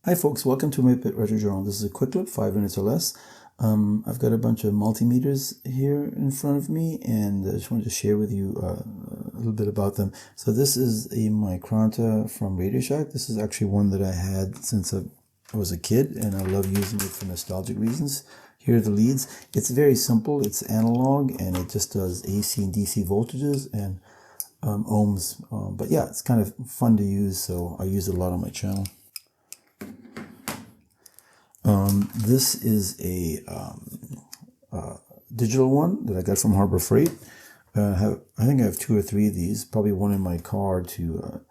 Hi folks, welcome to my Pit Retro Journal. This is a quick look, 5 minutes or less. I've got a bunch of multimeters here in front of me, and I just wanted to share with you a little bit about them. So this is a Micronta from Radio Shack. This is actually one that I had since I was a kid, and I love using it for nostalgic reasons. Here are the leads. It's very simple. It's analog, and it just does AC and DC voltages and ohms. But yeah, it's kind of fun to use, so I use it a lot on my channel. This is a digital one that I got from Harbor Freight. I think I have 2 or 3 of these, probably one in my car to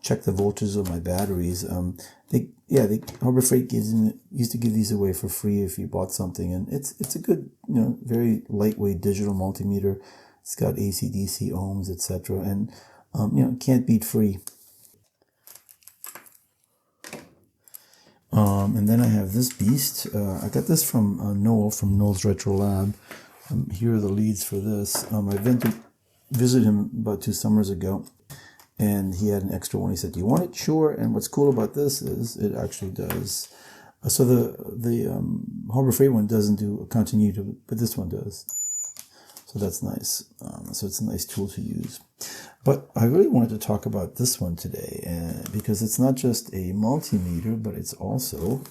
check the voltage of my batteries. Harbor Freight used to give these away for free if you bought something, and it's a good, very lightweight digital multimeter. It's got AC, DC, ohms, etc., and can't beat free. And then I have this beast. I got this from Noel from Noel's Retro Lab. Here are the leads for this. I went to visit him about 2 summers ago, and he had an extra one. He said, "Do you want it?" Sure. And what's cool about this is it actually does. So the Harbor Freight one doesn't do a continuity, but this one does. So that's nice. So it's a nice tool to use. But I really wanted to talk about this one today because it's not just a multimeter, but it's also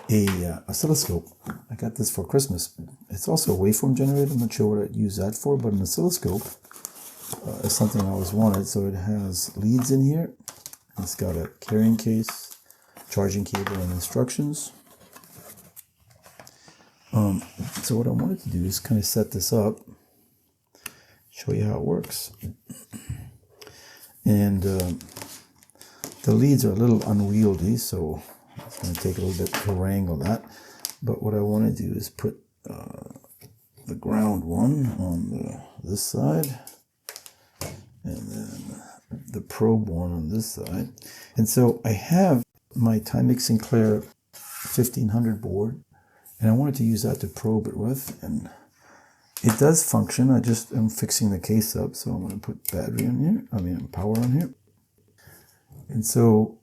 a oscilloscope. I got this for Christmas. It's also a waveform generator. I'm not sure what I'd use that for, but an oscilloscope is something I always wanted. So it has leads in here. It's got a carrying case, charging cable, and instructions. So what I wanted to do is kind of set this up, show you how it works. And the leads are a little unwieldy, so it's going to take a little bit to wrangle that. But what I want to do is put the ground one on this side, and then the probe one on this side. And so I have my Timex Sinclair 1500 board, and I wanted to use that to probe it with, and it does function. I just am fixing the case up, so I'm going to put battery on here, power on here. And so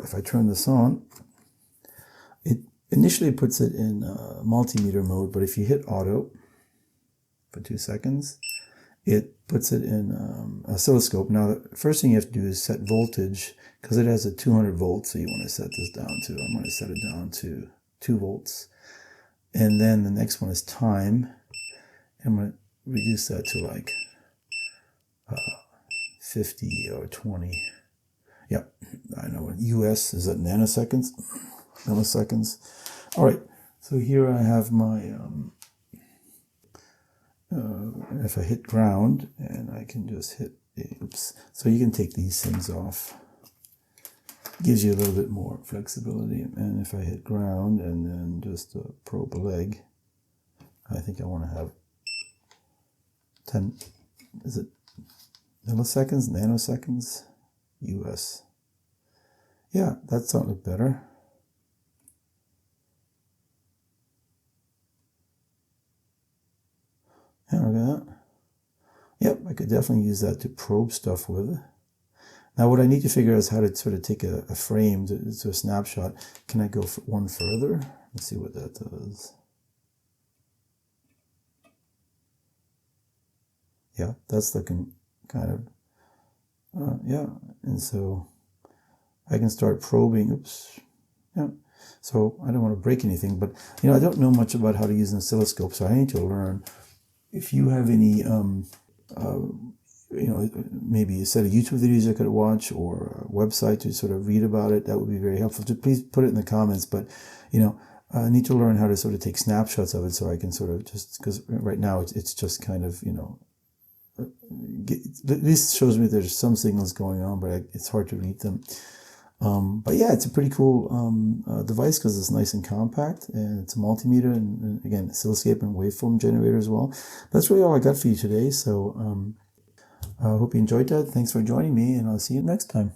if I turn this on, it initially puts it in multimeter mode, but if you hit auto for 2 seconds, it puts it in oscilloscope. Now the first thing you have to do is set voltage, because it has a 200 volts, so you want to set this down to, I'm going to set it down to 2 volts. And then the next one is time. I'm going to reduce that to like 50 or 20. Yep, I know. US is at nanoseconds. Milliseconds. All right, so here I have my, if I hit ground, and I can just hit, oops. So you can take these things off. Gives you a little bit more flexibility. And if I hit ground and then just probe a leg, I think I want to have 10, is it milliseconds, nanoseconds, US. Yeah, that sounded better. Yeah, look at that. Yep, I could definitely use that to probe stuff with. Now what I need to figure out is how to sort of take a frame to a snapshot. Can I go one further? Let's see what that does. Yeah, that's looking kind of, yeah. And so I can start probing, oops, yeah. So I don't want to break anything, but I don't know much about how to use an oscilloscope, so I need to learn. If you have any, maybe a set of YouTube videos I could watch or a website to sort of read about it, that would be very helpful. Please put it in the comments, but, I need to learn how to sort of take snapshots of it so I can sort of just, because right now it's just kind of, at least shows me there's some signals going on, but it's hard to read them. But yeah, it's a pretty cool device because it's nice and compact, and it's a multimeter, and again, oscilloscope and waveform generator as well. That's really all I got for you today, so I hope you enjoyed that. Thanks for joining me, and I'll see you next time.